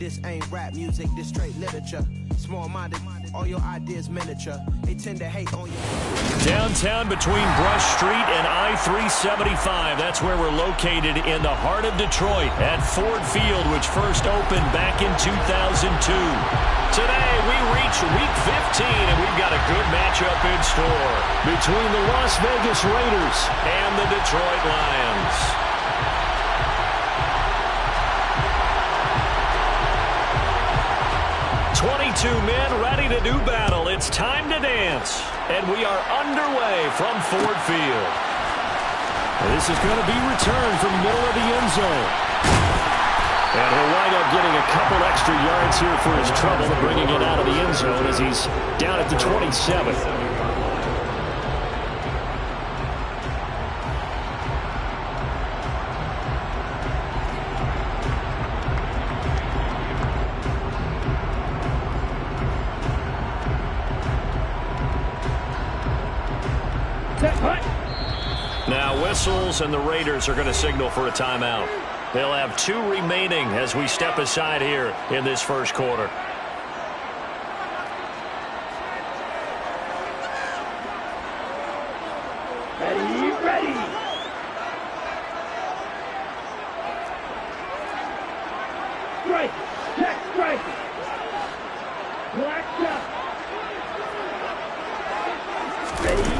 This ain't rap music, this straight literature. Small-minded, all your ideas miniature. They tend to hate on you. Downtown between Brush Street and I-375. That's where we're located in the heart of Detroit at Ford Field, which first opened back in 2002. Today, we reach Week 15, and we've got a good matchup in store between the Las Vegas Raiders and the Detroit Lions. 22 men ready to do battle. It's time to dance. And we are underway from Ford Field. This is going to be returned from the middle of the end zone. And he'll wind up getting a couple extra yards here for his trouble, bringing it out of the end zone as he's down at the 27. Now whistles, and the Raiders are going to signal for a timeout. They'll have 2 remaining as we step aside here in this first quarter. Ready. Strike. Check strike. Black shot. Ready.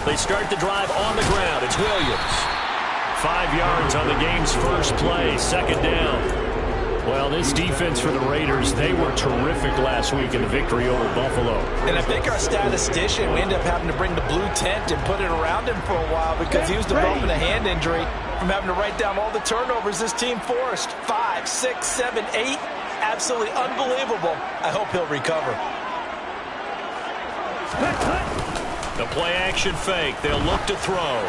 They start the drive on the ground. It's Williams. 5 yards on the game's first play. Second down. Well, this defense for the Raiders, they were terrific last week in the victory over Buffalo. And I think our statistician, we ended up having to bring the blue tent and put it around him for a while because he was developing a hand injury from having to write down all the turnovers this team forced. 5, 6, 7, 8. Absolutely unbelievable. I hope he'll recover. The play-action fake. They'll look to throw.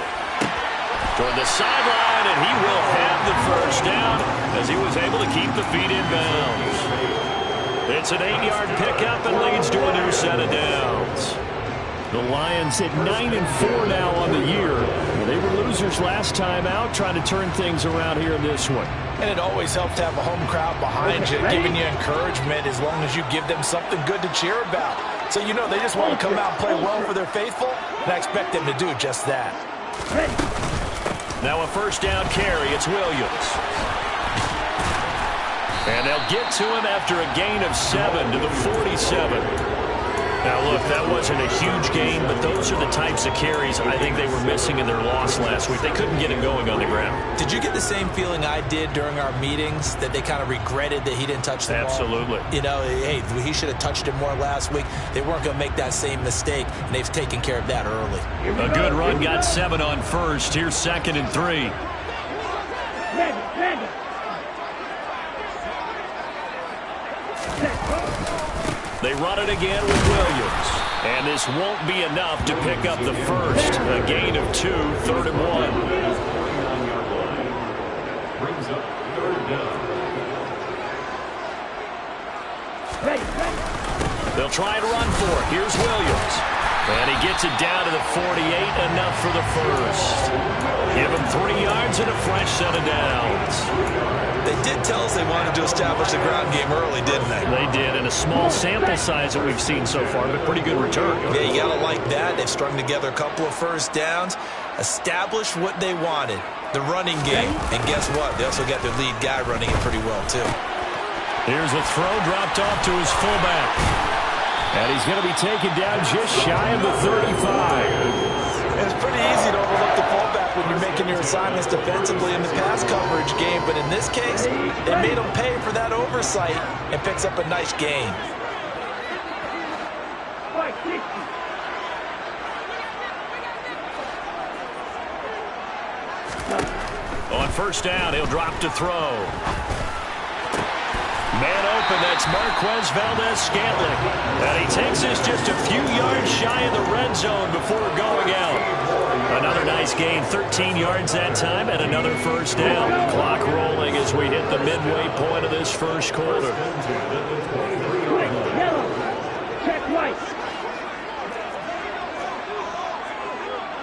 Toward the sideline, and he will have the first down as he was able to keep the feet in bounds. It's an 8-yard pickup and leads to a new set of downs. The Lions at 9-4 now on the year. They were losers last time out, trying to turn things around here in this one. And it always helps to have a home crowd behind you, giving you encouragement as long as you give them something good to cheer about. So you know they just want to come out and play well for their faithful, and I expect them to do just that. Now a first down carry. It's Williams. And they'll get to him after a gain of 7 to the 47. Now, look, that wasn't a huge gain, but those are the types of carries I think they were missing in their loss last week. They couldn't get him going on the ground. Did you get the same feeling I did during our meetings, that they kind of regretted that he didn't touch the ball? Absolutely. You know, hey, he should have touched it more last week. They weren't going to make that same mistake, and they've taken care of that early. A good run, got 7 on first. Here's 2nd and 3. They run it again with Williams. And this won't be enough to pick up the first. A gain of 2, 3rd and 1. Brings up 3rd down. They'll try and run for it. Here's Williams. And he gets it down to the 48, enough for the first. Give him 3 yards and a fresh set of downs. They did tell us they wanted to establish the ground game early, didn't they? They did, and a small sample size that we've seen so far, but pretty good return. Yeah, you got to like that. They've strung together a couple of first downs, established what they wanted, the running game. And guess what? They also got their lead guy running it pretty well, too. Here's a throw dropped off to his fullback. And he's going to be taken down just shy of the 35. It's pretty easy to overlook the fullback when you're making your assignments defensively in the pass coverage game. But in this case, they made him pay for that oversight and picks up a nice gain. On first down, he'll drop to throw. Man open, that's Marquez Valdes-Scantling. And he takes this just a few yards shy of the red zone before going out. Another nice gain, 13 yards that time, and another first down. Clock rolling as we hit the midway point of this first quarter. Check right.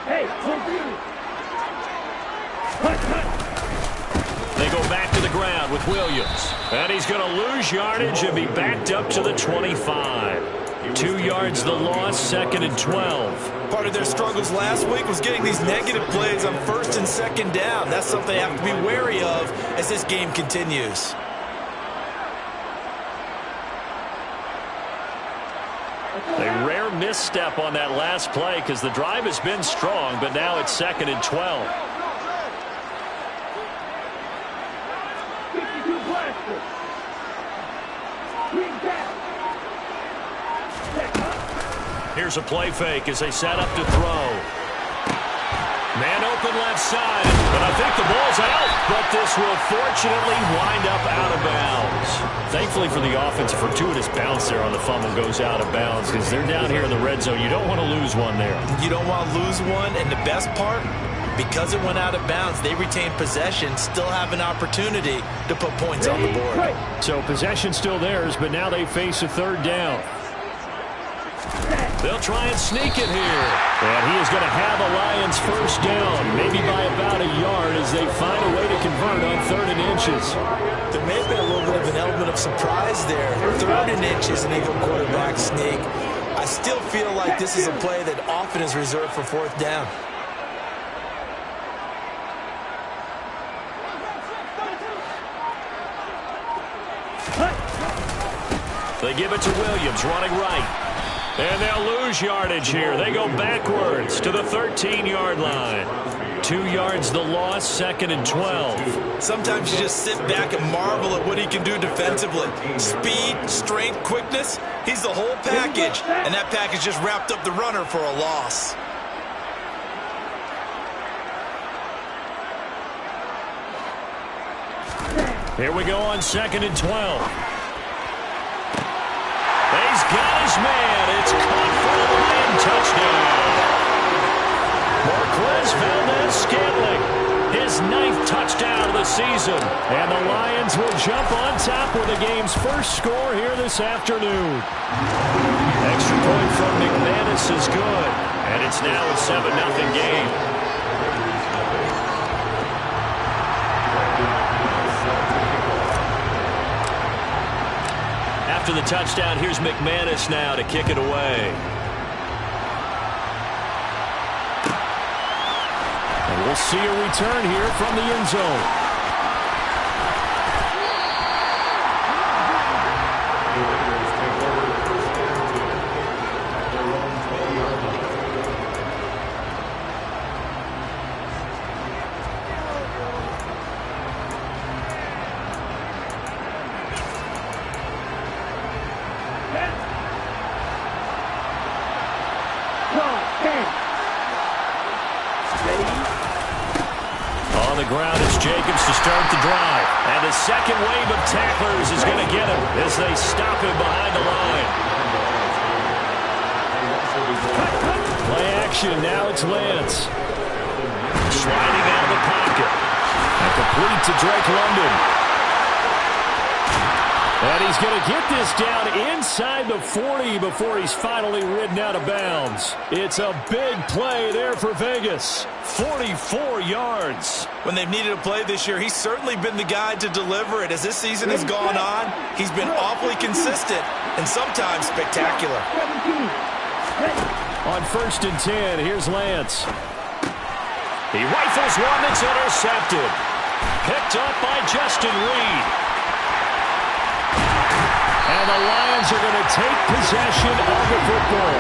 Hey, They go back to the ground. out with Williams. And he's going to lose yardage and be backed up to the 25. 2 yards the loss, 2nd and 12. Part of their struggles last week was getting these negative plays on 1st and 2nd down. That's something they have to be wary of as this game continues. A rare misstep on that last play because the drive has been strong, but now it's 2nd and 12. Here's a play fake as they set up to throw. Man open left side, but I think the ball's out. But this will fortunately wind up out of bounds. Thankfully for the offense, a fortuitous bounce there on the fumble goes out of bounds because they're down here in the red zone. You don't want to lose one there. You don't want to lose one, and the best part, because it went out of bounds, they retain possession, still have an opportunity to put points on the board. So possession still theirs, but now they face a 3rd down. They'll try and sneak it here. And he is going to have a Lions 1st down, maybe by about a yard as they find a way to convert on 3rd and inches. There may have been a little bit of an element of surprise there. 3rd and inches, and Eagle quarterback sneak. I still feel like this is a play that often is reserved for 4th down. They give it to Williams, running right. And they'll lose yardage here. They go backwards to the 13-yard line. 2 yards the loss, 2nd and 12. Sometimes you just sit back and marvel at what he can do defensively. Speed, strength, quickness, he's the whole package. And that package just wrapped up the runner for a loss. Here we go on 2nd and 12. He's got his man. It's caught for a Lion touchdown. Marquez Valdez-Scantling, his 9th touchdown of the season. And the Lions will jump on top with the game's first score here this afternoon. Extra point from McManus is good. And it's now a 7-0 game. After the touchdown, here's McManus now to kick it away. And we'll see a return here from the end zone. On the ground, it's Jacobs to start the drive. And the second wave of tacklers is going to get him as they stop him behind the line. Play action, now it's Lance. Sliding out of the pocket. And complete to Drake London. And he's going to get this down inside the 40 before he's finally ridden out of bounds. It's a big play there for Vegas. 44 yards. When they've needed a play this year, he's certainly been the guy to deliver it. As this season has gone on, he's been awfully consistent and sometimes spectacular. On 1st and 10, here's Lance. He rifles one that's intercepted. Picked up by Justin Reed. And the Lions are going to take possession of the football.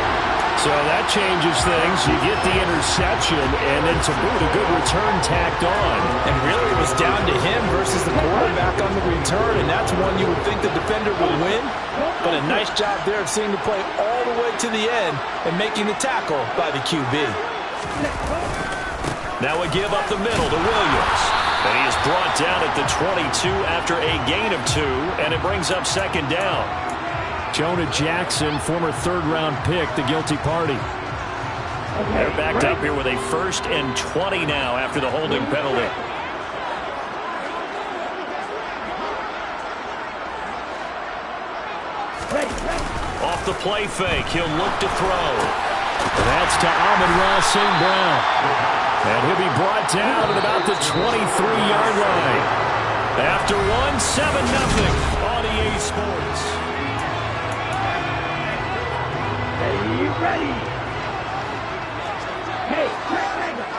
So that changes things. You get the interception, and then to boot, a good return tacked on. And really, it was down to him versus the quarterback on the return, and that's one you would think the defender would win. But a nice job there of seeing the play all the way to the end and making the tackle by the QB. Now we give up the middle to Williams. And he is brought down at the 22 after a gain of 2, and it brings up 2nd down. Jonah Jackson, former 3rd-round pick, the guilty party. They're backed up here with a 1st and 20 now after the holding penalty. Off the play fake, he'll look to throw. And that's to Amon-Ra St. Brown. And he'll be brought down at about the 23-yard line. After one, 7-0 on EA Sports. Hey, ready. Hey, check angle.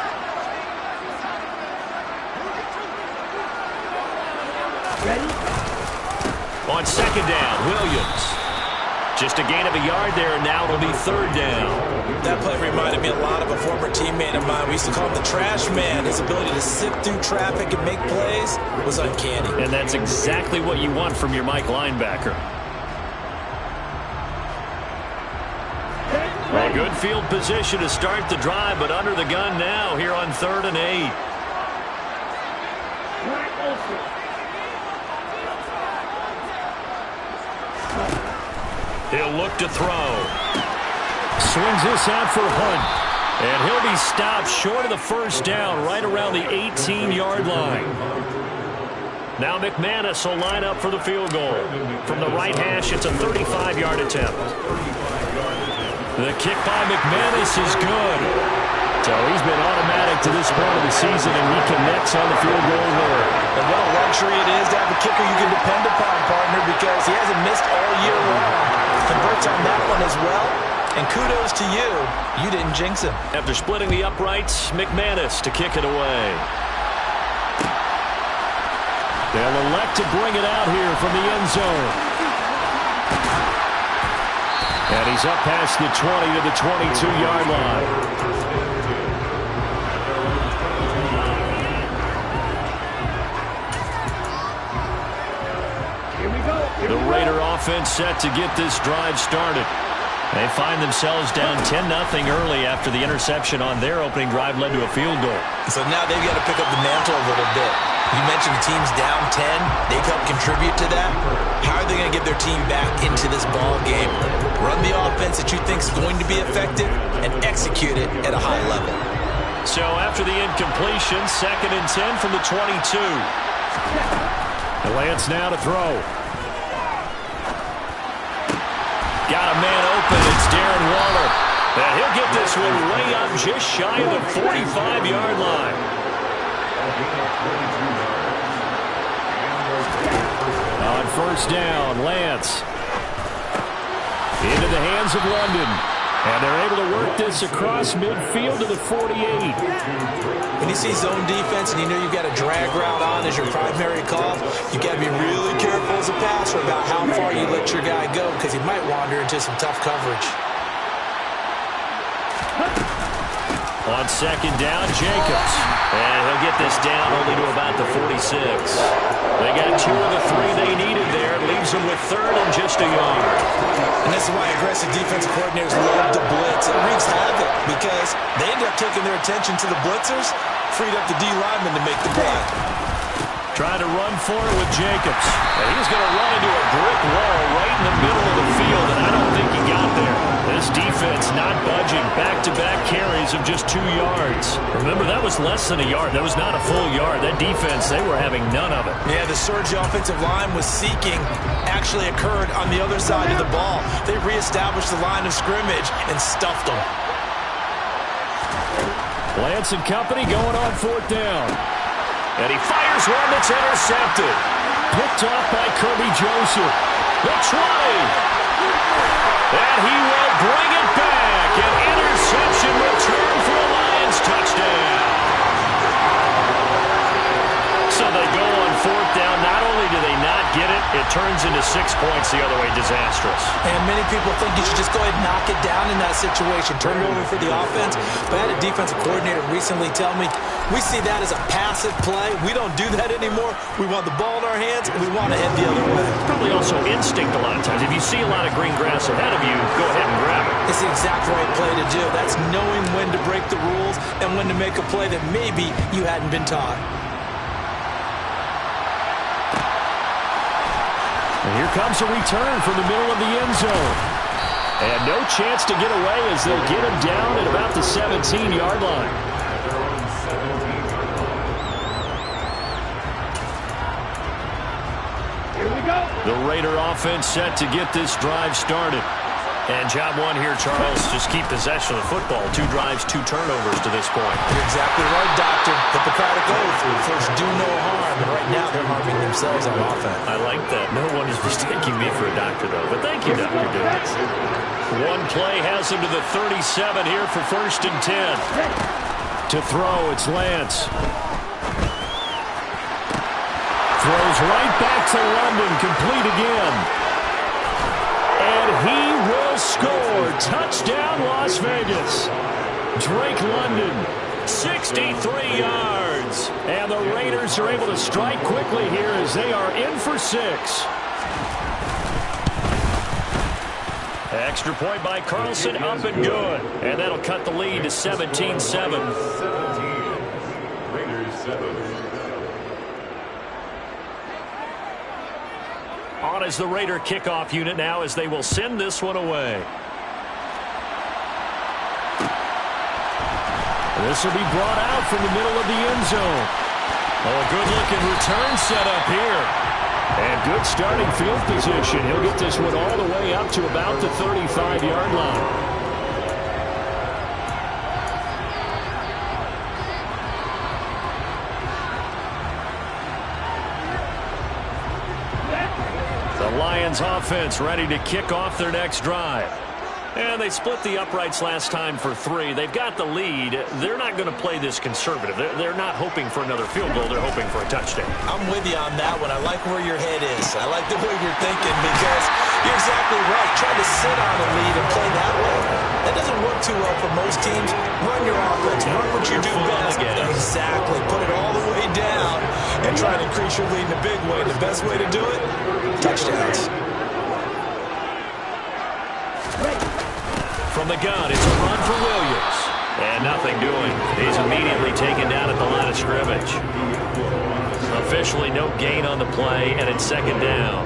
Ready? On second down, Williams. Just a gain of a yard there, and now it'll be third down. That play reminded me a lot of a former teammate of mine. We used to call him the trash man. His ability to sift through traffic and make plays was uncanny. And that's exactly what you want from your Mike linebacker. A good field position to start the drive, but under the gun now here on 3rd and 8. He'll look to throw. Swings this out for Hunt. And he'll be stopped short of the first down right around the 18-yard line. Now McManus will line up for the field goal. From the right hash, it's a 35-yard attempt. The kick by McManus is good. So he's been automatic to this point of the season, and he connects on the field goal there. And what a luxury it is to have a kicker you can depend upon, partner, because he hasn't missed all year long. Converts on that one as well. And kudos to you. You didn't jinx him. After splitting the uprights, McManus to kick it away. They'll elect to bring it out here from the end zone. And he's up past the 20 to the 22-yard line. The Raider offense set to get this drive started. They find themselves down 10-0 early after the interception on their opening drive led to a field goal. So now they've got to pick up the mantle a little bit. You mentioned the team's down 10. They've helped contribute to that. How are they going to get their team back into this ball game? Run the offense that you think is going to be effective and execute it at a high level. So after the incompletion, 2nd and 10 from the 22. Lance now to throw. Got a man open. It's Darren Waller. And he'll get this one way up just shy of the 45-yard line. On first down, Lance. Into the hands of London. And they're able to work this across midfield to the 48. When you see zone defense and you know you've got a drag route on as your primary call, you've got to be really careful as a passer about how far you let your guy go because he might wander into some tough coverage. On second down, Jacobs. And he'll get this down only to about the 46. They got 2 of the 3 they needed there. It leaves them with 3rd and just a yard. And this is why aggressive defensive coordinators love to blitz. It wreaks havoc because they end up taking their attention to the blitzers, freed up the D lineman to make the play. Trying to run for it with Jacobs. And he's going to run into a brick wall right in the middle of the field, and I don't think he got there. This defense not budging. Back-to-back carries of just 2 yards. Remember, that was less than a yard. That was not a full yard. That defense, they were having none of it. Yeah, the surge offensive line was seeking actually occurred on the other side of the ball. They reestablished the line of scrimmage and stuffed them. Lance and company going on 4th down. And he fires one that's intercepted. Picked off by Kirby Joseph. The 20. And he will bring it back. An interception return for a Lions touchdown. So they go on 4th down. Not only do they not get it, it turns into 6 points the other way. Disastrous. And many people think you should just go ahead and knock it down in that situation. Turn it over for the offense. But I had a defensive coordinator recently tell me, we see that as a passive play. We don't do that anymore. We want the ball in our hands, and we want to head the other way. Probably also instinct a lot of times. If you see a lot of green grass ahead of you, go ahead and grab it. It's the exact right play to do. That's knowing when to break the rules and when to make a play that maybe you hadn't been taught. And here comes a return from the middle of the end zone. And no chance to get away as they'll get him down at about the 17-yard line. Here we go. The Raider offense set to get this drive started. And job one here, Charles, just keep possession of the football. 2 drives, 2 turnovers to this point. You're exactly right, Doctor. Hippocratic oath. First, do no harm. And right now, they're harming themselves on offense. I like that. No one is mistaking me for a doctor, though. But thank you, Dr. Dukes. One play has him to the 37 here for 1st and 10. To throw, it's Lance. Throws right back to London, complete again. And he will score. Touchdown, Las Vegas. Drake London, 63 yards. And the Raiders are able to strike quickly here as they are in for 6. Extra point by Carlson, up and good. And that'll cut the lead to 17-7. Raiders 7. On is the Raider kickoff unit now as they will send this one away. This will be brought out from the middle of the end zone. Oh, a good-looking return set up here. And good starting field position. He'll get this one all the way up to about the 35-yard line. Lions offense ready to kick off their next drive. And they split the uprights last time for 3. They've got the lead. They're not going to play this conservative. They're not hoping for another field goal. They're hoping for a touchdown. I'm with you on that one. I like where your head is. I like the way you're thinking because you're exactly right. Trying to sit on a lead and play that way, that doesn't work too well for most teams. Run your offense. Run what you do best. Exactly. Put it all the way down and try to increase your lead in a big way. The best way to do it, touchdowns. From the gun, it's a run for Williams. And nothing doing. He's immediately taken down at the line of scrimmage. Officially no gain on the play, and it's 2nd down.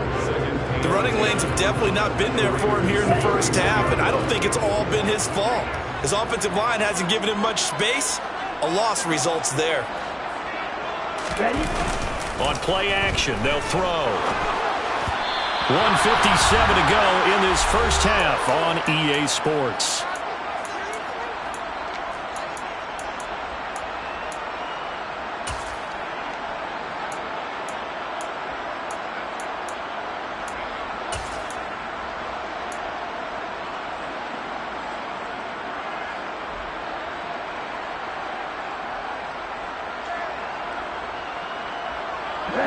The running lanes have definitely not been there for him here in the first half, and I don't think it's all been his fault. His offensive line hasn't given him much space. A loss results there. Ready? On play action, they'll throw. 1:57 to go in this first half on EA Sports.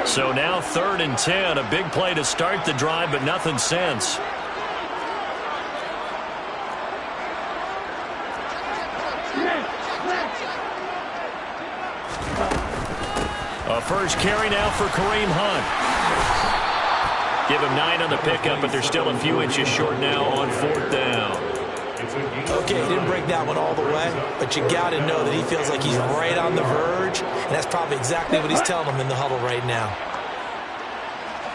So now 3rd and 10, a big play to start the drive, but nothing since. A first carry now for Kareem Hunt. Give him 9 on the pickup, but they're still a few inches short now on 4th down. Okay, he didn't break that one all the way, but you got to know that he feels like he's right on the verge, and that's probably exactly what he's telling them in the huddle right now.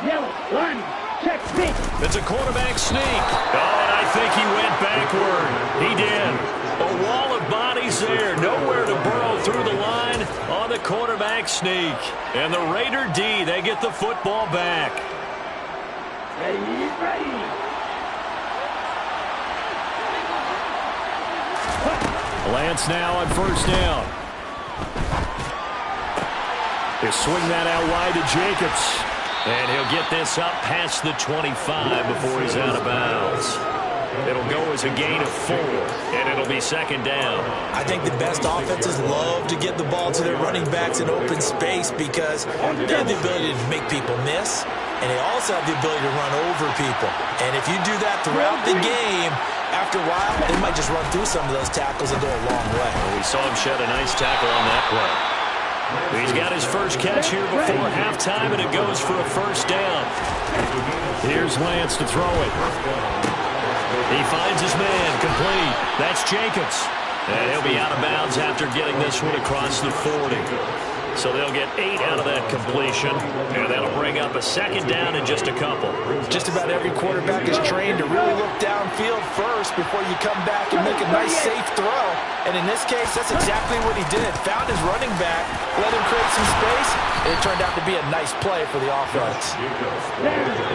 Yellow, line, check, sneak. It's a quarterback sneak. Oh, and I think he went backward. He did. A wall of bodies there. Nowhere to burrow through the line on the quarterback sneak. And the Raider D, they get the football back. Ready, ready. Lance now on 1st down. They swing that out wide to Jacobs. And he'll get this up past the 25 before he's out of bounds. It'll go as a gain of 4, and it'll be 2nd down. I think the best offenses love to get the ball to their running backs in open space because they have the ability to make people miss, and they also have the ability to run over people. And if you do that throughout the game, after a while, they might just run through some of those tackles and go a long way. Well, we saw him shed a nice tackle on that play. He's got his first catch here before halftime, and it goes for a 1st down. Here's Lance to throw it. He finds his man, complete. That's Jacobs. And he'll be out of bounds after getting this one across the 40. So they'll get 8 out of that completion, and that'll bring up a 2nd down in just a couple. Just about every quarterback is trained to really look downfield field first before you come back and make a nice, safe throw. And in this case, that's exactly what he did. Found his running back, let him create some space, and it turned out to be a nice play for the offense.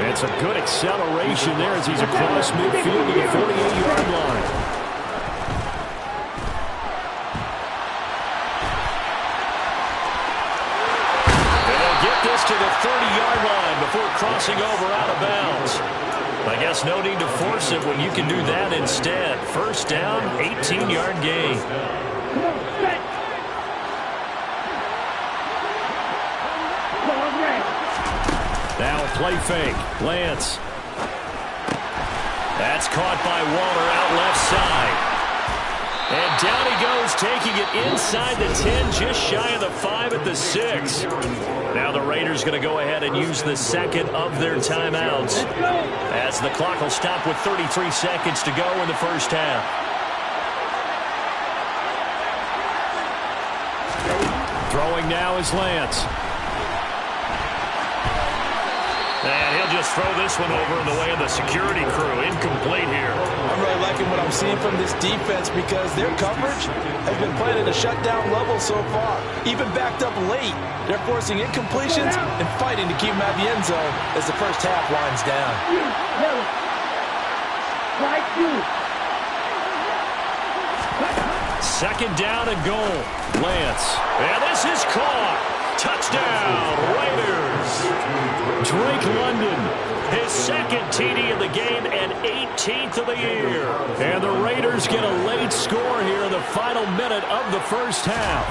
It's a good acceleration there as he's across midfield to the 48-yard line. To the 30-yard line before crossing over out of bounds. I guess no need to force it when you can do that instead. First down, 18-yard gain. Now a play fake. Lance. That's caught by Waller out left side. And down he goes, taking it inside the 10, just shy of the 5 at the 6. Now the Raiders going to go ahead and use the second of their timeouts as the clock will stop with 33 seconds to go in the first half. Throwing now is Lance. And he'll just throw this one over in the way of the security crew. Incomplete here. I'm really liking what I'm seeing from this defense because their coverage has been playing at a shutdown level so far. Even backed up late, they're forcing incompletions and fighting to keep them at the end zone as the first half winds down. Second down and goal. Lance. And this is caught. Touchdown, Raiders. Drake London, his second TD of the game and 18th of the year. And the Raiders get a late score here in the final minute of the first half.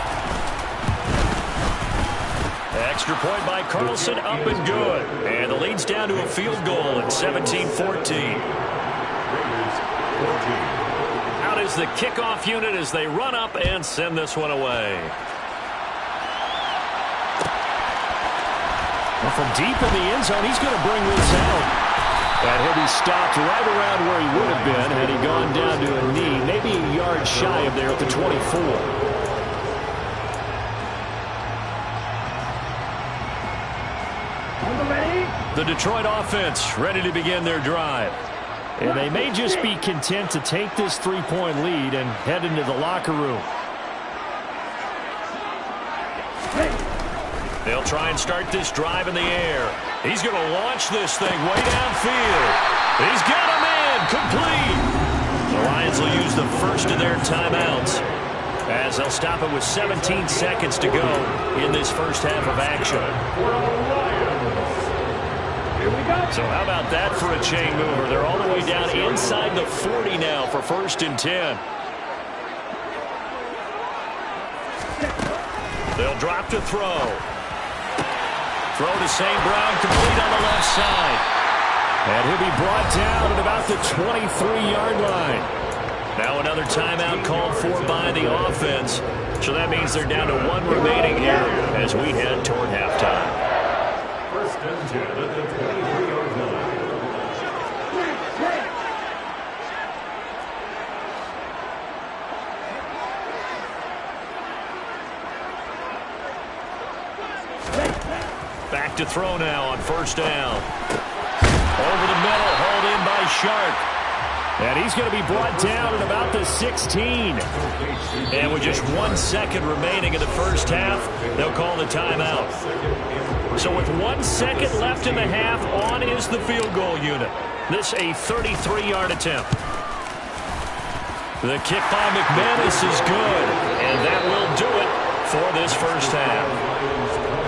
Extra point by Carlson, up and good. And the lead's down to a field goal at 17-14. Out is the kickoff unit as they run up and send this one away. Well, from deep in the end zone, he's going to bring this out. And he'll be stopped right around where he would have been had he gone down to a knee, maybe a yard shy of there at the 24. The Detroit offense ready to begin their drive. And they may just be content to take this 3-point lead and head into the locker room. They'll try and start this drive in the air. He's going to launch this thing way downfield. He's got him in. Complete. The Lions will use the first of their timeouts as they'll stop it with 17 seconds to go in this first half of action. So how about that for a chain mover? They're all the way down inside the 40 now for 1st and 10. They'll drop to throw. Throw to St. Brown, complete on the left side. And he'll be brought down at about the 23-yard line. Now another timeout called for by the offense. So that means they're down to 1 remaining here as we head toward halftime. 1st and 10 at the 23-yard line. Back to throw now on 1st down. Over the middle, hauled in by Sharp. And he's going to be brought down at about the 16. And with just 1 second remaining in the first half, they'll call the timeout. So with 1 second left in the half, on is the field goal unit. This a 33-yard attempt. The kick by McManus is good. And that will do it for this first half.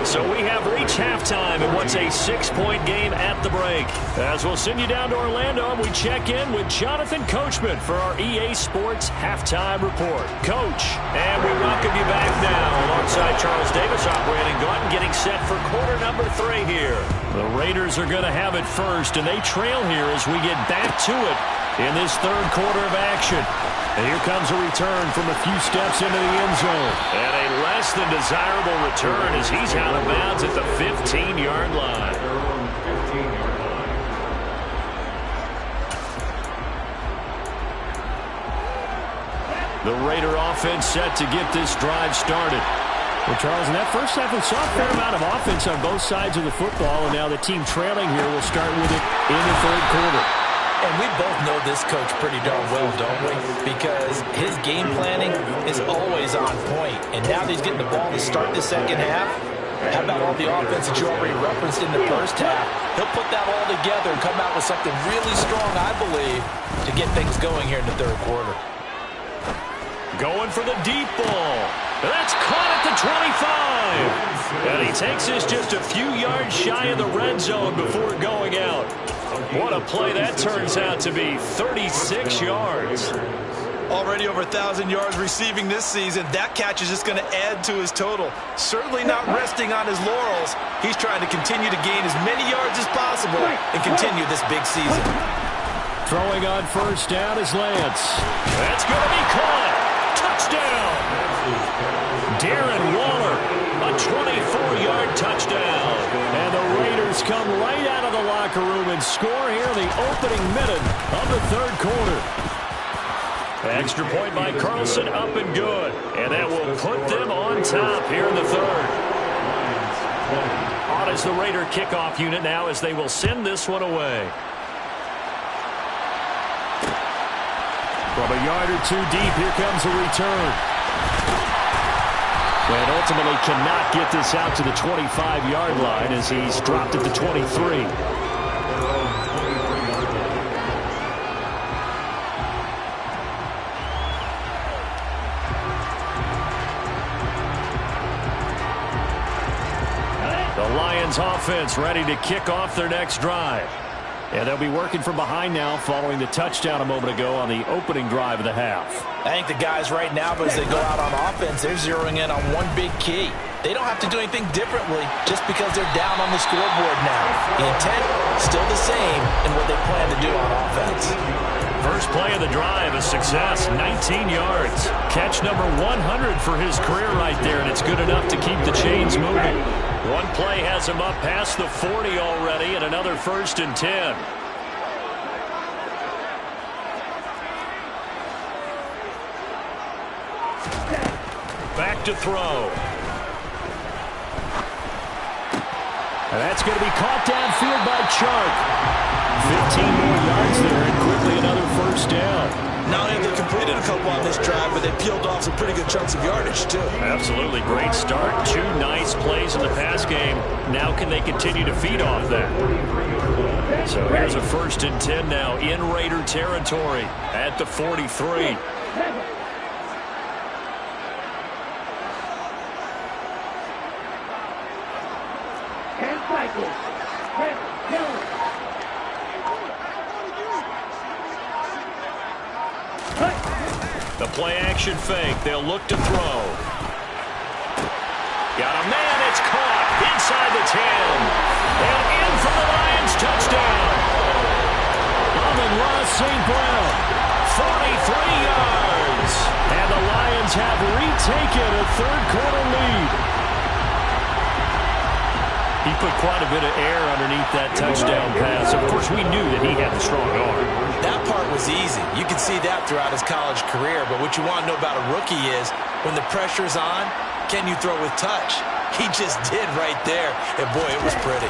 So we have reached halftime in what's a 6-point game at the break. As we'll send you down to Orlando, and we check in with Jonathan Coachman for our EA Sports Halftime Report. Coach, and we welcome you back now alongside Charles Davis operating Gordon, getting set for quarter number 3 here. The Raiders are going to have it first, and they trail here as we get back to it in this 3rd quarter of action. And here comes a return from a few steps into the end zone. And a less than desirable return as he's out of bounds at the 15-yard line. The Raider offense set to get this drive started. Well, Charles, in that first half, we saw a fair amount of offense on both sides of the football, and now the team trailing here will start with it in the 3rd quarter. And we both know this coach pretty darn well, don't we? Because his game planning is always on point. And now that he's getting the ball to start the second half, how about all the offense that you already referenced in the first half? He'll put that all together and come out with something really strong, I believe, to get things going here in the third quarter. Going for the deep ball. That's caught at the 25. And he takes this just a few yards shy of the red zone before going out. What a play that turns out to be, 36 yards. Already over 1,000 yards receiving this season. That catch is just going to add to his total. Certainly not resting on his laurels. He's trying to continue to gain as many yards as possible and continue this big season. Throwing on first down is Lance. That's going to be caught. Touchdown. Darren Waller, a 24-yard touchdown. And the Raiders come right out of the locker room and score here in the opening minute of the third quarter. Extra point by Carlson, up and good. And that will put them on top here in the third. On is the Raider kickoff unit now as they will send this one away. From a yard or two deep, here comes a return. And ultimately cannot get this out to the 25-yard line as he's dropped at the 23. The Lions offense ready to kick off their next drive. And they'll be working from behind now following the touchdown a moment ago on the opening drive of the half. I think the guys right now, as they go out on offense, they're zeroing in on one big key. They don't have to do anything differently just because they're down on the scoreboard now. The intent still the same in what they plan to do on offense. First play of the drive, a success, 19 yards. Catch number 100 for his career right there, and it's good enough to keep the chains moving. One play has him up past the 40 already, and another 1st and 10. Back to throw. And that's going to be caught downfield by Chark. 15 more yards there, and quickly another 1st down. Not only have they completed a couple on this drive, but they peeled off some pretty good chunks of yardage, too. Absolutely. Great start. 2 nice plays in the pass game. Now can they continue to feed off that? So here's a 1st and 10 now in Raider territory at the 43. The play-action fake. They'll look to throw. Got a man. It's caught inside the 10. And in for the Lions touchdown. Amon-Ra St. Brown, 43 yards. And the Lions have retaken a third-quarter lead. He put quite a bit of air underneath that touchdown pass. Of course, we knew that he had the strong arm. That part was easy. You can see that throughout his college career. But what you want to know about a rookie is when the pressure's on, can you throw with touch? He just did right there. And, boy, it was pretty.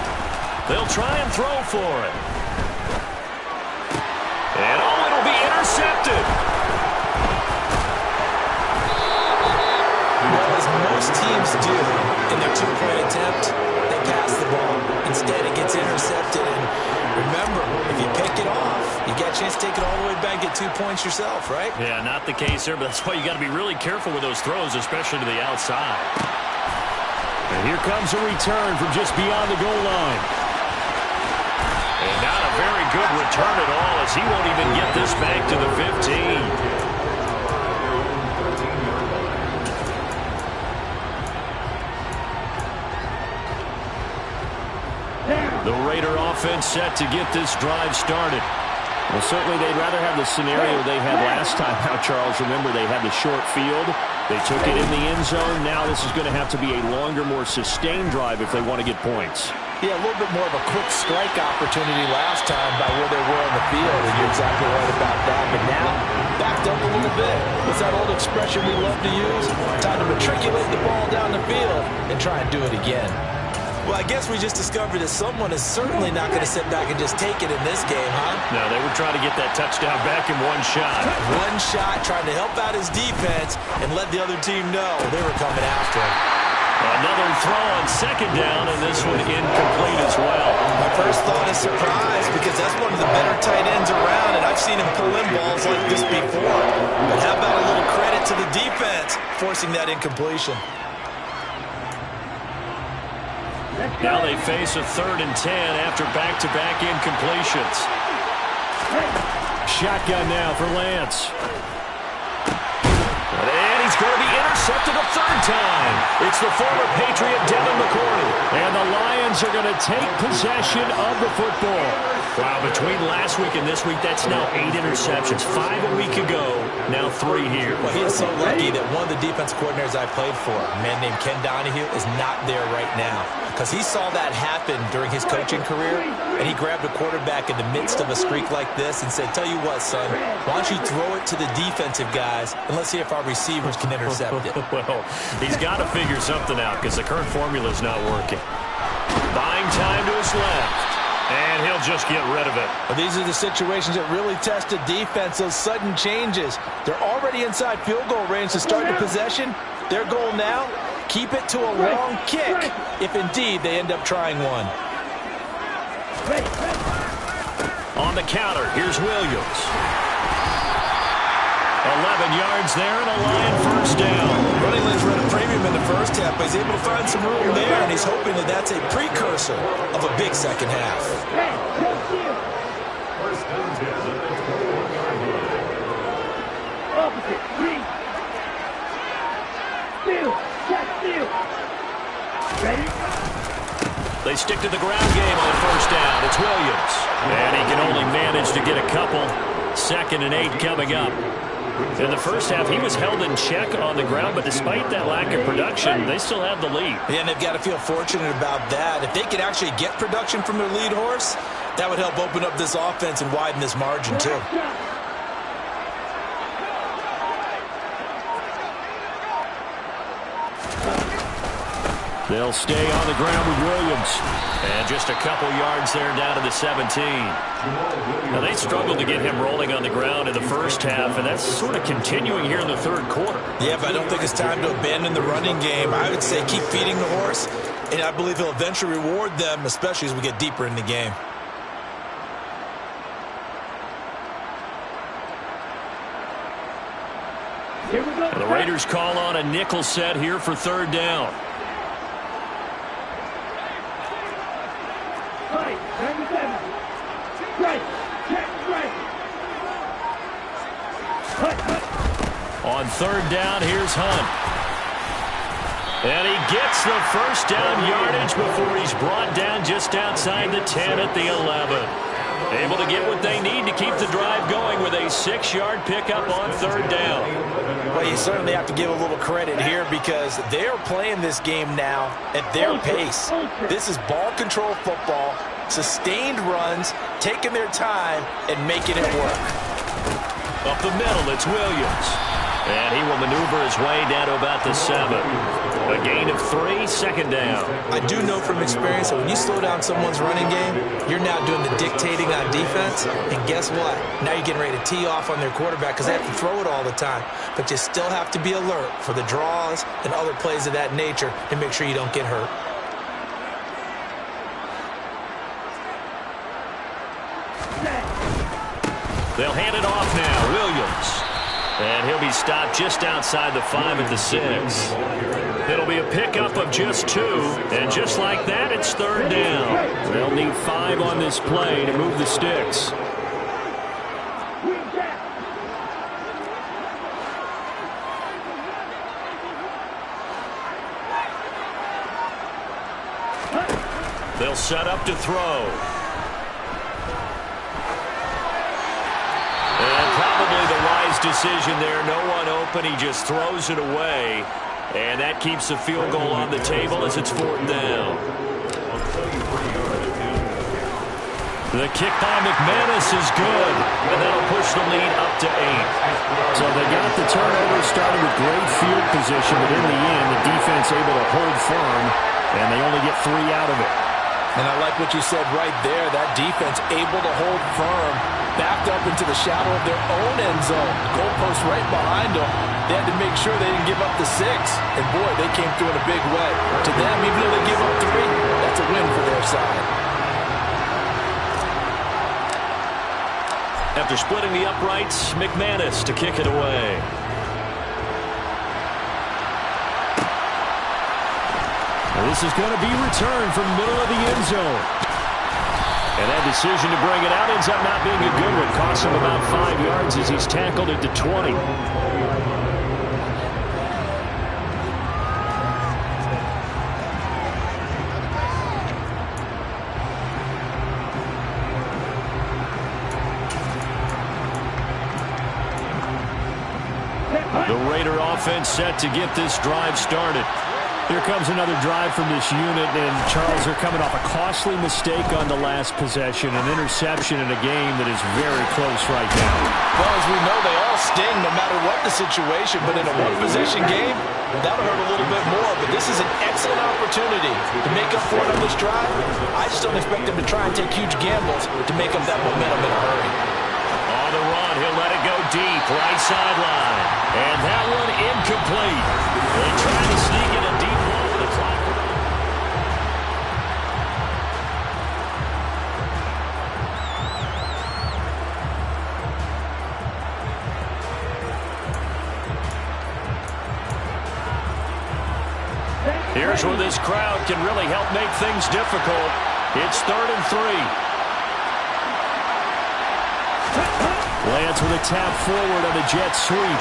They'll try and throw for it. And, oh, it'll be intercepted. Well, as most teams do in their two-point attempt, they pass the ball. Instead, it gets intercepted. And remember, if you pick it off, you get a chance to take it all the way back, get 2 points yourself, right? Yeah, not the case there, but that's why you got to be really careful with those throws, especially to the outside. And here comes a return from just beyond the goal line. And not a very good return at all, as he won't even get this back to the 15. The Raider offense set to get this drive started. Well, certainly they'd rather have the scenario they had last time out, Charles. Remember, they had the short field. They took it in the end zone. Now this is going to have to be a longer, more sustained drive if they want to get points. Yeah, a little bit more of a quick strike opportunity last time by where they were on the field, and you're exactly right about that. But now, backed up a little bit. What's that old expression we love to use? Time to matriculate the ball down the field and try and do it again. Well, I guess we just discovered that someone is certainly not going to sit back and just take it in this game, huh? No, they were trying to get that touchdown back in one shot. One shot, trying to help out his defense and let the other team know they were coming after him. Another throw on second down, and this one incomplete as well. My first thought is surprise, because that's one of the better tight ends around, and I've seen him pull in balls like this before. But how about a little credit to the defense forcing that incompletion? Now they face a 3rd and 10 after back-to-back incompletions. Shotgun now for Lance. And he's going to be intercepted a 3rd time. It's the former Patriot Devin McCourty. And the Lions are going to take possession of the football. Wow, between last week and this week, that's now 8 interceptions. 5 a week ago, now 3 here. Well, he is so lucky that one of the defense coordinators I played for, a man named Ken Donahue, is not there right now. Because he saw that happen during his coaching career, and he grabbed a quarterback in the midst of a streak like this and said, tell you what, son, why don't you throw it to the defensive guys, and let's see if our receivers can intercept it. Well, he's got to figure something out because the current formula is not working. Buying time to his left. And he'll just get rid of it. Well, these are the situations that really test a defense, those sudden changes. They're already inside field goal range to start the possession. Their goal now, keep it to a long kick, if indeed they end up trying one. On the counter, here's Williams. 11 yards there and a Lion first down. Running lanes run a premium in the first half, but he's able to find some room there, and he's hoping that that's a precursor of a big second half. First and 10 at the 21-yard line. Opposite, 3. Steal, check, steal. Ready? They stick to the ground game on first down. It's Williams. And he can only manage to get a couple. 2nd and 8 coming up. In the first half, he was held in check on the ground, but despite that lack of production, they still have the lead. Yeah, and they've got to feel fortunate about that. If they could actually get production from their lead horse, that would help open up this offense and widen this margin, too. They'll stay on the ground with Williams. And just a couple yards there down to the 17. Now, they struggled to get him rolling on the ground in the first half, and that's sort of continuing here in the 3rd quarter. Yeah, but I don't think it's time to abandon the running game. I would say keep feeding the horse, and I believe he'll eventually reward them, especially as we get deeper in the game. Here we go. The Raiders call on a nickel set here for 3rd down. Right, 97. Right, check, right. On 3rd down, here's Hunt. And he gets the first down yardage before he's brought down just outside the 10 at the 11. Able to get what they need to keep the drive going with a 6-yard pickup on 3rd down. Well, you certainly have to give a little credit here because they're playing this game now at their pace. This is ball control football, sustained runs, taking their time, and making it work. Up the middle, it's Williams. And he will maneuver his way down to about the 7. A gain of 3, 2nd down. I do know from experience that when you slow down someone's running game, you're now doing the dictating on defense. And guess what? Now you're getting ready to tee off on their quarterback because they have to throw it all the time. But you still have to be alert for the draws and other plays of that nature to make sure you don't get hurt. They'll hand it off now. Williams. And he'll be stopped just outside the 5 at the 6. It'll be a pickup of just 2. And just like that, it's 3rd down. They'll need 5 on this play to move the sticks. They'll set up to throw. And probably the wise decision there. No one open. He just throws it away. And that keeps the field goal on the table as it's 4th down. The kick by McManus is good, and that'll push the lead up to 8. So they got the turnover started with great field position, but in the end, the defense able to hold firm, and they only get 3 out of it. And I like what you said right there. That defense able to hold firm, backed up into the shadow of their own end zone. The goalpost right behind them. They had to make sure they didn't give up the 6. And, boy, they came through in a big way. To them, even though they give up 3, that's a win for their side. After splitting the uprights, McManus to kick it away. Well, this is going to be returned from the middle of the end zone. And that decision to bring it out ends up not being a good one. Costs him about 5 yards as he's tackled it to 20. The Raider offense set to get this drive started. Here comes another drive from this unit, and Charles, are coming off a costly mistake on the last possession, an interception in a game that is very close right now. Well, as we know, they all sting no matter what the situation, but in a one-possession game, that'll hurt a little bit more, but this is an excellent opportunity to make up for it on this drive. I just don't expect them to try and take huge gambles to make up that momentum in a hurry. On the run, he'll let it go deep, right sideline. And that one incomplete. They try to sneak in a deep ball with a clock. Here's where this crowd can really help make things difficult. It's 3rd and 3. Lance with a tap forward on the jet sweep.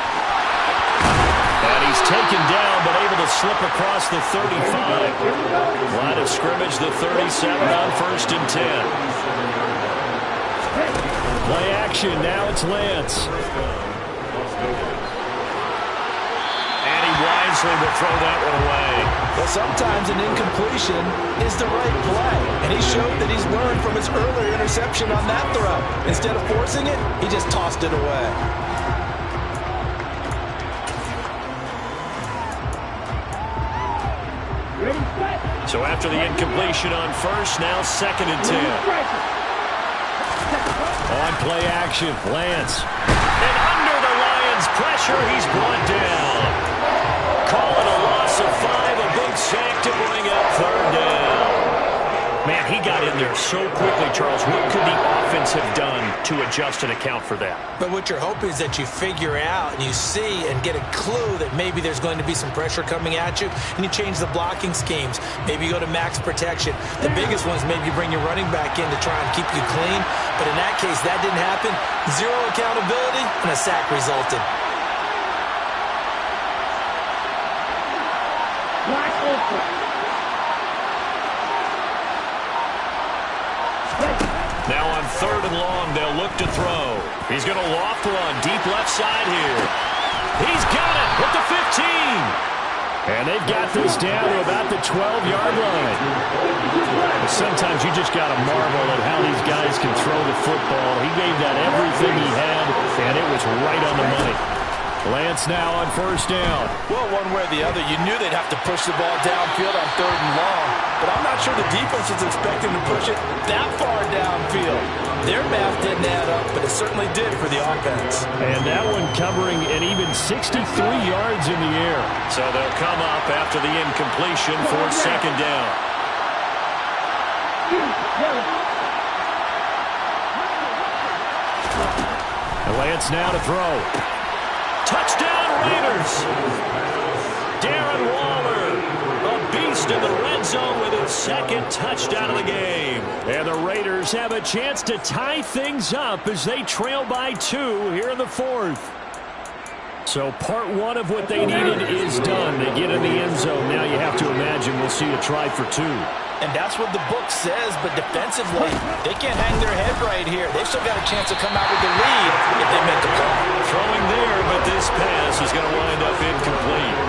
And he's taken down, but able to slip across the 35. Line of scrimmage, the 37 on 1st and 10. Play action, now it's Lance. And he wisely will throw that one away. Well, sometimes an incompletion is the right play. And he showed that he's learned from his earlier interception on that throw. Instead of forcing it, he just tossed it away. So after the incompletion on 1st, now 2nd and 10. On play action, Lance. And under the Lions' pressure, he's brought down. Call it a loss of 5, a big sack to bring up 3rd down. Man, he got in there so quickly, Charles. What could the offense have done to adjust and account for that? But what you're hoping is that you figure out and you see and get a clue that maybe there's going to be some pressure coming at you, and you change the blocking schemes. Maybe you go to max protection. The biggest one is maybe you bring your running back in to try and keep you clean. But in that case, that didn't happen. 0 accountability, and a sack resulted. Now on 3rd and long, they'll look to throw. He's going to loft one, deep left side here. He's got it at the 15. And they've got this down to about the 12-yard line. Sometimes you just got to marvel at how these guys can throw the football. He gave that everything he had, and it was right on the money. Lance now on 1st down. Well, one way or the other, you knew they'd have to push the ball downfield on 3rd and long. But I'm not sure the defense was expecting to push it that far downfield. Their math didn't add up, but it certainly did for the offense. And that one covering an even 63 yards in the air. So they'll come up after the incompletion for 2nd down. And Lance now to throw. Touchdown Raiders! Darren Waller, a beast in the red zone with his 2nd touchdown of the game. And the Raiders have a chance to tie things up as they trail by 2 here in the 4th. So part 1 of what they needed is done. They get in the end zone. Now you have to imagine we'll see a try for 2. And that's what the book says, but defensively, they can't hang their head right here. They've still got a chance to come out with the lead if they make a call. Throwing there, but this pass is going to wind up incomplete.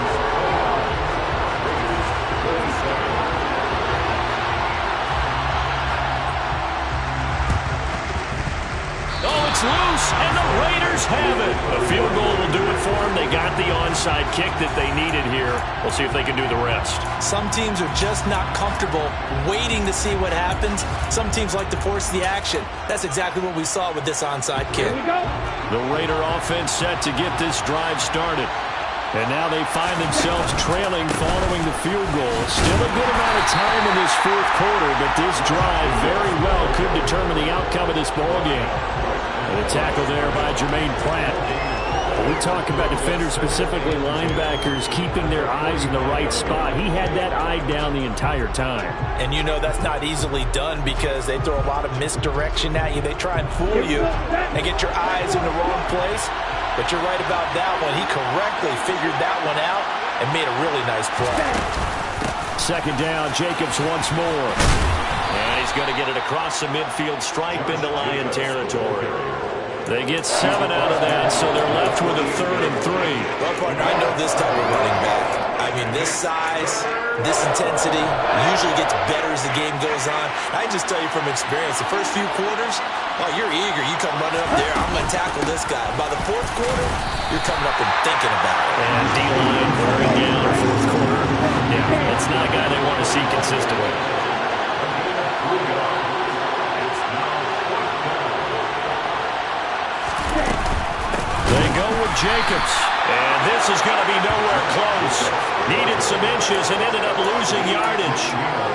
breaks loose, and the Raiders have it. A field goal will do it for them. They got the onside kick that they needed here. We'll see if they can do the rest. Some teams are just not comfortable waiting to see what happens. Some teams like to force the action. That's exactly what we saw with this onside kick. Here we go. The Raider offense set to get this drive started. And now they find themselves trailing following the field goal. Still a good amount of time in this fourth quarter, but this drive very well could determine the outcome of this ballgame. And a tackle there by Jermaine Pratt. When we talk about defenders, specifically linebackers, keeping their eyes in the right spot, he had that eye down the entire time. And you know that's not easily done because they throw a lot of misdirection at you. They try and fool you and get your eyes in the wrong place. But you're right about that one. He correctly figured that one out and made a really nice play. Second down, Jacobs once more. And he's going to get it across the midfield stripe into Lion territory. They get 7 out of that, so they're left with a 3rd and 3. Well, partner, I know this type of running back. I mean, this size, this intensity usually gets better as the game goes on. I just tell you from experience, the first few quarters, oh, you're eager. You come running up there. I'm going to tackle this guy. By the fourth quarter, you're coming up and thinking about it. And D-line wearing down fourth quarter. Yeah, that's not a guy they want to see consistently. They go with Jacobs. And this is going to be nowhere close. Needed some inches and ended up losing yardage.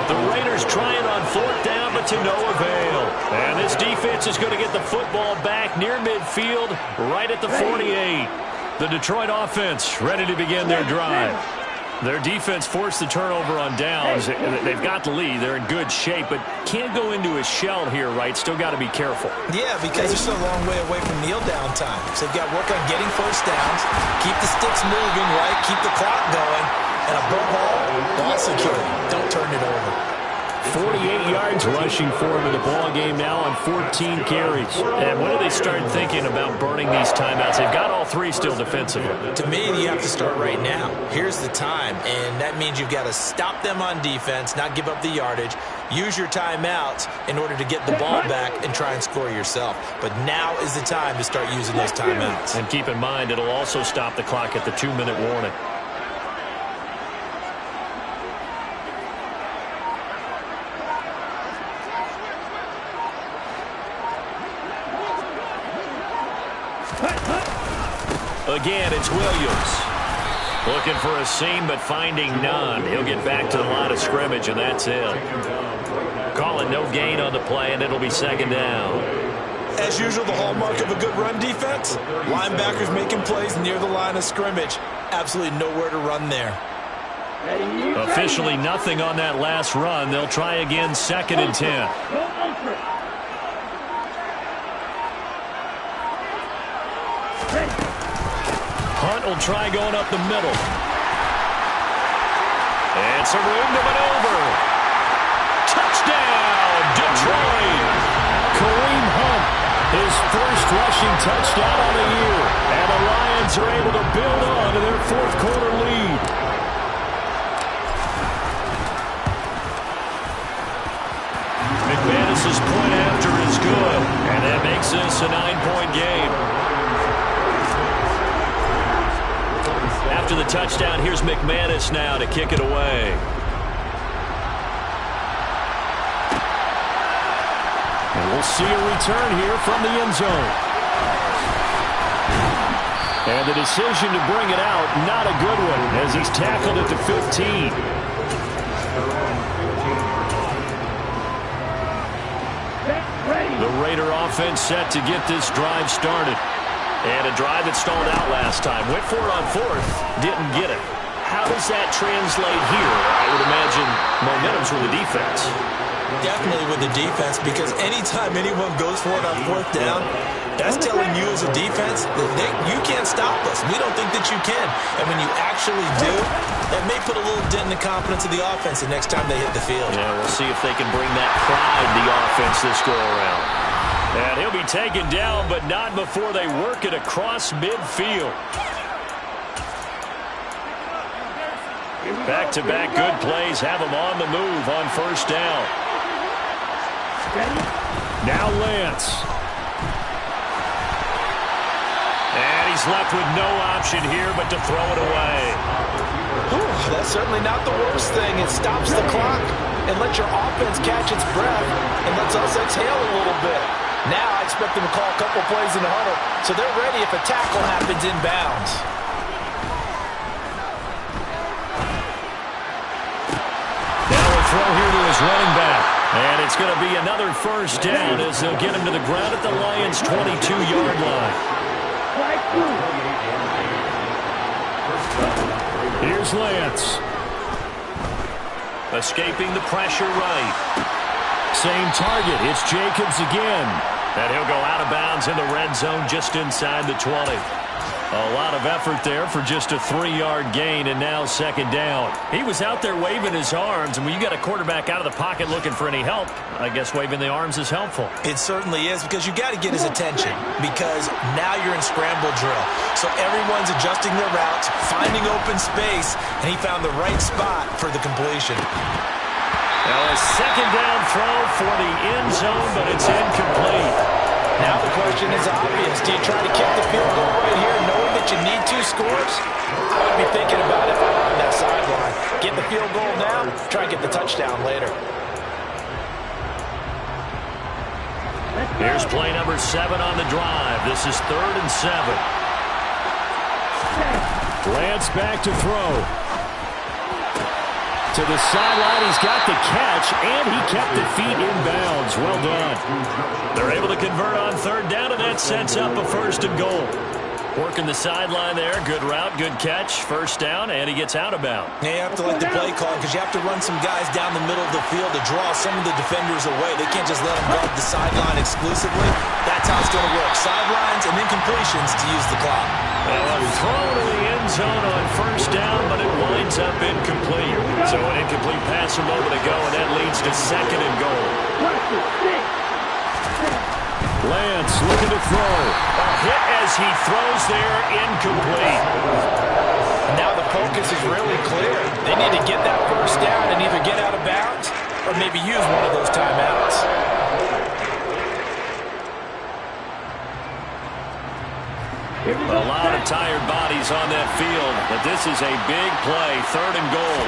The Raiders trying on 4th down, but to no avail. And this defense is going to get the football back near midfield, right at the 48. The Detroit offense ready to begin their drive. Their defense forced the turnover on downs. They've got the lead. They're in good shape, but can't go into a shell here, right? Still got to be careful. Yeah, because they're still a long way away from kneel down time. So they've got to work on getting first downs, keep the sticks moving, right? Keep the clock going. And above all, ball security. Don't turn it over. 48 yards rushing for him in the ball game now on 14 carries. And when do they start thinking about burning these timeouts? They've got all 3 still defensively. To me, you have to start right now. Here's the time, and that means you've got to stop them on defense, not give up the yardage, use your timeouts in order to get the ball back and try and score yourself. But now is the time to start using those timeouts. And keep in mind, it'll also stop the clock at the 2-minute warning. Again, it's Williams. Looking for a seam, but finding none. He'll get back to the line of scrimmage, and that's it. Calling no gain on the play, and it'll be 2nd down. As usual, the hallmark of a good run defense, linebackers making plays near the line of scrimmage. Absolutely nowhere to run there. Officially nothing on that last run. They'll try again, 2nd and 10. Hunt will try going up the middle. And some room to maneuver. Touchdown, Detroit. Kareem Hunt, his first rushing touchdown on the year. And the Lions are able to build on to their fourth quarter lead. McManus's point after is good. And that makes this a 9-point game. After the touchdown, here's McManus now to kick it away. And we'll see a return here from the end zone. And the decision to bring it out, not a good one, as he's tackled at the 15. The Raider offense set to get this drive started. And a drive that stalled out last time. Went for it on 4th, didn't get it. How does that translate here? I would imagine momentum's with the defense. Definitely with the defense, because anytime anyone goes for it on 4th down, that's telling you as a defense that you can't stop us. We don't think that you can. And when you actually do, that may put a little dent in the confidence of the offense the next time they hit the field. Yeah, we'll see if they can bring that pride to the offense this go-around. And he'll be taken down, but not before they work it across midfield. Back-to-back good plays have him on the move on 1st down. Now Lance. he's left with no option here but to throw it away. Whew, that's certainly not the worst thing. It stops the clock and lets your offense catch its breath and lets us exhale a little bit. Now I expect them to call a couple plays in the huddle so they're ready if a tackle happens inbounds. Throw here to his running back. And it's going to be another first down as they'll get him to the ground at the Lions' 22-yard line. Here's Lance. Escaping the pressure right. Same target. It's Jacobs again. And he'll go out of bounds in the red zone just inside the 20. A lot of effort there for just a 3-yard gain, and now second down. He was out there waving his arms, and when you got a quarterback out of the pocket looking for any help, I guess waving the arms is helpful. It certainly is, because you got to get his attention, because now you're in scramble drill. So everyone's adjusting their routes, finding open space, and he found the right spot for the completion. Now a second down throw for the end zone, but it's incomplete. Now the question is obvious. Do you try to kick the field goal right here knowing that you need 2 scores? I would be thinking about it if I were on that sideline. Get the field goal now, try and get the touchdown later. Here's play number 7 on the drive. This is 3rd and 7. Lance back to throw. To the sideline, he's got the catch, and he kept the feet in bounds. Well done. They're able to convert on 3rd down, and that sets up a 1st and goal. Working the sideline there. Good route, good catch. 1st down, and he gets out of bounds. You have to like the play call because you have to run some guys down the middle of the field to draw some of the defenders away. They can't just let them guard the sideline exclusively. That's how it's going to work. Sidelines and then completions to use the clock. Well, a throw to the end zone on 1st down, but it winds up incomplete. So an incomplete pass a moment ago, and that leads to 2nd and goal. Lance looking to throw. A hit as he throws there, incomplete. Now the focus is really clear. They need to get that 1st down and either get out of bounds or maybe use one of those timeouts. A lot of tired bodies on that field, but this is a big play, 3rd and goal.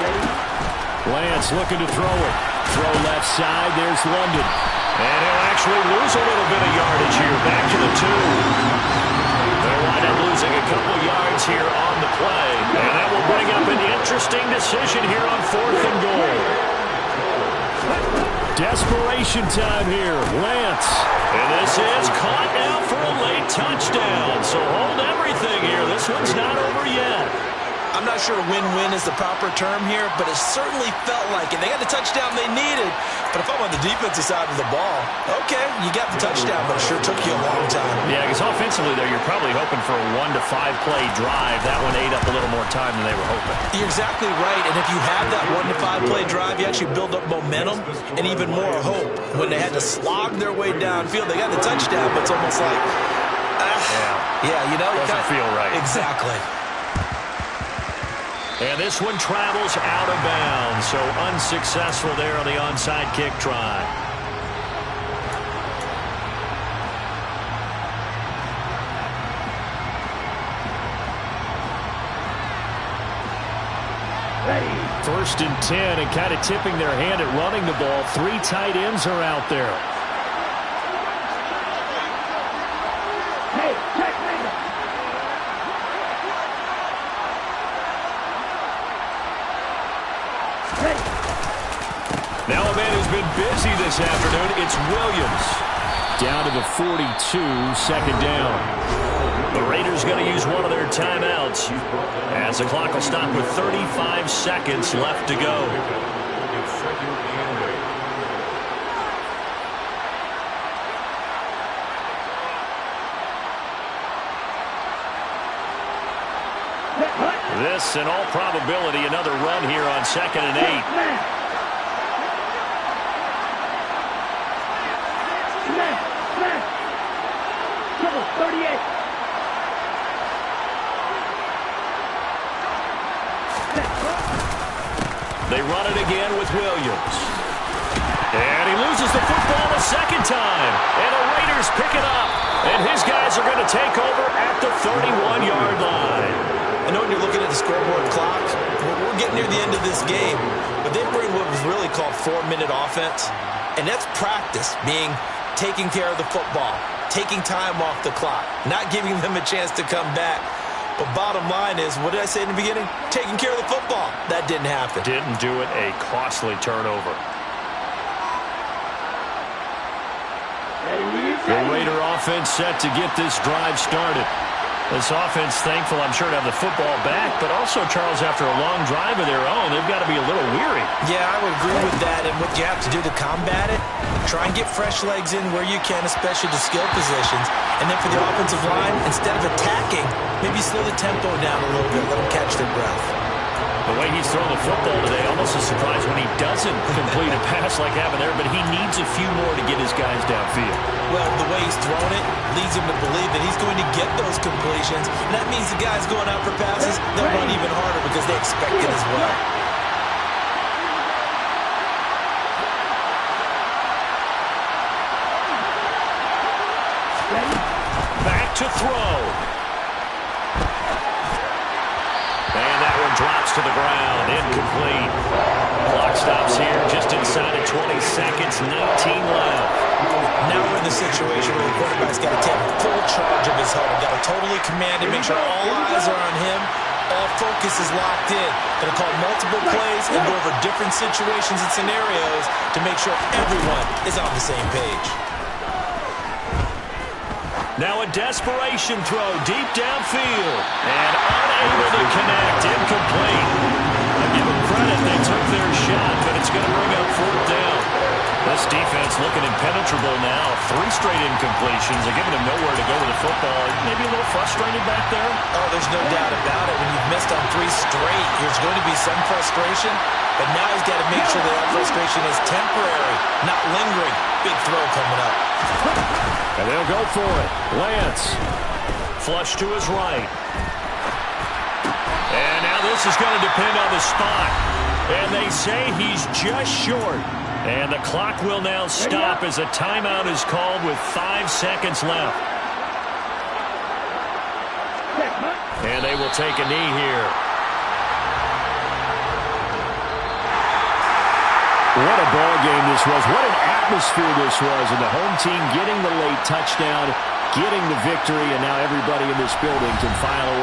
Lance looking to throw it. Throw left side, there's London. And he'll actually lose a little bit of yardage here, back to the 2. They'll wind up losing a couple yards here on the play, and that will bring up an interesting decision here on 4th and goal. Desperation time here. Lance. And this is caught now for a late touchdown. So hold everything here. This one's not over yet. I'm not sure win-win is the proper term here, but it certainly felt like it. They got the touchdown they needed, but if I'm on the defensive side of the ball, okay, you got the touchdown, but it sure took you a long time. Yeah, because offensively there, you're probably hoping for a 1 to 5 play drive. That one ate up a little more time than they were hoping. You're exactly right, and if you have that 1 to 5 play drive, you actually build up momentum and even more hope. When they had to slog their way downfield, they got the touchdown, but it's almost like, you know, doesn't feel right. Exactly. And this one travels out of bounds, so unsuccessful there on the onside kick try. Ready. 1st and 10, and kind of tipping their hand at running the ball. 3 tight ends are out there. Hey, check me. Now a man who's been busy this afternoon, it's Williams. Down to the 42, 2nd down. The Raiders going to use one of their timeouts as the clock will stop with 35 seconds left to go. This, in all probability, another run here on 2nd and 8. Trouble, 38. They run it again with Williams. And he loses the football a 2nd time. And the Raiders pick it up. And his guys as they're going to take over at the 31-yard line. I know when you're looking at the scoreboard clock, we're getting near the end of this game, but they were in what was really called 4-minute offense, and that's practice, being taking care of the football, taking time off the clock, not giving them a chance to come back. But bottom line is, what did I say in the beginning? Taking care of the football. That didn't happen. Didn't do it. A costly turnover. The Raider offense set to get this drive started. This offense, thankful, I'm sure, to have the football back, but also, Charles, after a long drive of their own, they've got to be a little weary. Yeah, I would agree with that, and what you have to do to combat it, try and get fresh legs in where you can, especially the skill positions, and then for the offensive line, instead of attacking, maybe slow the tempo down a little bit, let them catch their breath. The way he's thrown the football today, almost a surprise when he doesn't complete a pass like having there, but he needs a few more to get his guys downfield. Well, the way he's thrown it leads him to believe that he's going to get those completions. And that means the guys going out for passes, they'll run even harder because they expect it as well. Back to throw. And that one drops to the ground. Incomplete. Clock stops here just inside of 20 seconds. 19 left. Now we're in the situation where the quarterback's got to take full charge of his huddle. Got to totally command it, make sure all eyes are on him. All focus is locked in. Going to call multiple plays and go over different situations and scenarios to make sure everyone is on the same page. Now a desperation throw deep downfield. And unable to connect. Incomplete. I give them credit. They took their shot, but it's going to bring up 4th down. This defense looking impenetrable now. 3 straight incompletions. They're giving him nowhere to go with the football. Maybe a little frustrated back there? Oh, there's no doubt about it. When you've missed on 3 straight, there's going to be some frustration. But now he's got to make sure that frustration is temporary, not lingering. Big throw coming up. And they'll go for it. Lance. Flush to his right. And now this is going to depend on the spot. And they say he's just short. And the clock will now stop as a timeout is called with 5 seconds left. And they will take a knee here. What a ball game this was. What an atmosphere this was. And the home team getting the late touchdown, getting the victory, and now everybody in this building can file away.